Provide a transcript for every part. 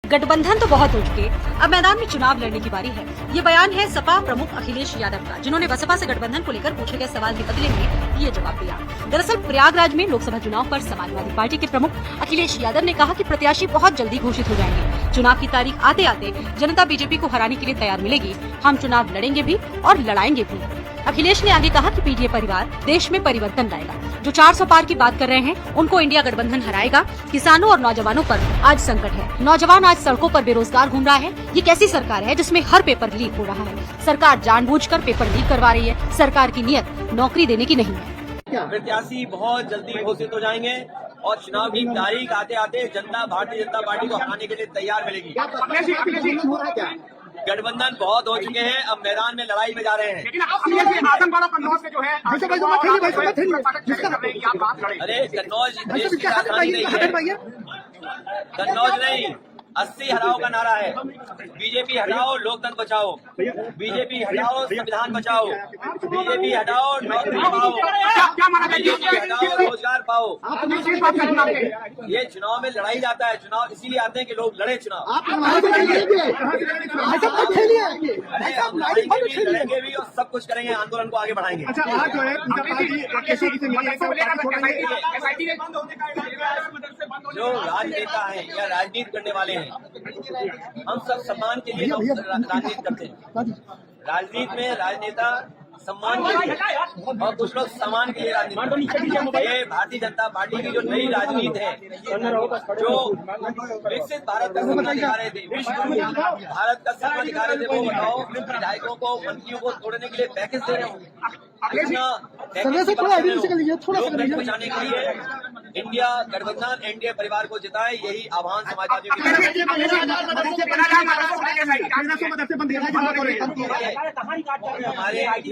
गठबंधन तो बहुत हो चुके, अब मैदान में चुनाव लड़ने की बारी है। ये बयान है सपा प्रमुख अखिलेश यादव का, जिन्होंने बसपा से गठबंधन को लेकर पूछे गए सवाल के बदले में ये जवाब दिया। दरअसल प्रयागराज में लोकसभा चुनाव पर समाजवादी पार्टी के प्रमुख अखिलेश यादव ने कहा कि प्रत्याशी बहुत जल्दी घोषित हो जाएंगे। चुनाव की तारीख आते आते जनता बीजेपी को हराने के लिए तैयार मिलेगी। हम चुनाव लड़ेंगे भी और लड़ाएंगे भी। अखिलेश ने आगे कहा कि पीडीए परिवार देश में परिवर्तन लाएगा। जो 400 पार की बात कर रहे हैं उनको इंडिया गठबंधन हराएगा। किसानों और नौजवानों पर आज संकट है। नौजवान आज सड़कों पर बेरोजगार घूम रहा है। ये कैसी सरकार है जिसमें हर पेपर लीक हो रहा है? सरकार जानबूझकर पेपर लीक करवा रही है। सरकार की नियत नौकरी देने की नहीं है। प्रत्याशी बहुत जल्दी घोषित हो जाएंगे और चुनाव की तारीख आते आते जनता भारतीय जनता पार्टी को हराने के लिए तैयार मिलेगी। गठबंधन बहुत हो चुके हैं, अब मैदान में लड़ाई में जा रहे हैं। अरे कन्नौज देश की राजधानी नहीं है, कन्नौज नहीं। 80 हटाओ का नारा है। बीजेपी हटाओ लोकतंत्र बचाओ, बीजेपी हटाओ संविधान बचाओ, बीजेपी हटाओ नौकरी पाओ, बीजेपी हटाओ रोजगार पाओ। ये चुनाव में लड़ाई जाता है। चुनाव इसीलिए आते हैं कि लोग लड़े चुनाव। अरे हम लड़ेंगे भी और सब कुछ करेंगे, आंदोलन को आगे बढ़ाएंगे। जो राजनेता है या राजनीति करने वाले हैं, हम सब सम्मान के लिए राजनीति करते हैं। राजनीति में राजनेता सम्मान के लिए और कुछ लोग सम्मान के लिए राजनीति। ये भारतीय जनता पार्टी की जो नई राजनीति है, जो विकसित भारत का सपना दिखा रहे थे, विश्व भारत का सपना दिखा रहे थे, वो बताओ विधायकों को मंत्रियों को तोड़ने के लिए पैकेज दे रहे हो। बचाने के लिए इंडिया गठबंधन एनडीए परिवार को जिताए, यही आह्वान समाजवादियों की हमारे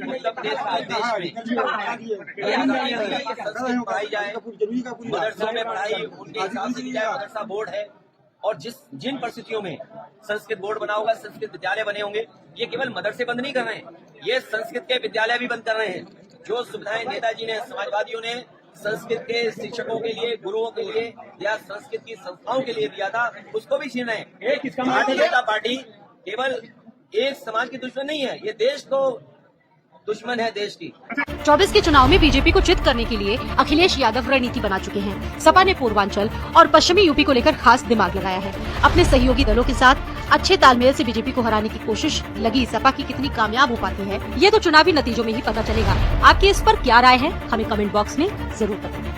मतलब देश में पढ़ाई जाए, मदरसों में पढ़ाई उनके हिसाब से की जाए। मदरसा बोर्ड है और जिन परिस्थितियों में संस्कृत बोर्ड बना होगा, संस्कृत विद्यालय बने होंगे, ये केवल मदरसे बंद नहीं कर रहे हैं, ये संस्कृत के विद्यालय भी बंद कर रहे हैं। जो सुविधाएं नेताजी ने, समाजवादियों ने संस्कृत के शिक्षकों के लिए, गुरुओं के लिए या संस्कृत की संस्थाओं के लिए दिया था, उसको भी छीन रहे हैं। भारतीय जनता पार्टी केवल एक समाज की दुश्मन नहीं है, ये देश को दुश्मन है, देश की। 24 के चुनाव में बीजेपी को चित करने के लिए अखिलेश यादव रणनीति बना चुके हैं। सपा ने पूर्वांचल और पश्चिमी यूपी को लेकर खास दिमाग लगाया है। अपने सहयोगी दलों के साथ अच्छे तालमेल से बीजेपी को हराने की कोशिश लगी सपा की कितनी कामयाब हो पाती है, ये तो चुनावी नतीजों में ही पता चलेगा। आपकी इस पर क्या राय है, हमें कमेंट बॉक्स में जरूर बताएं।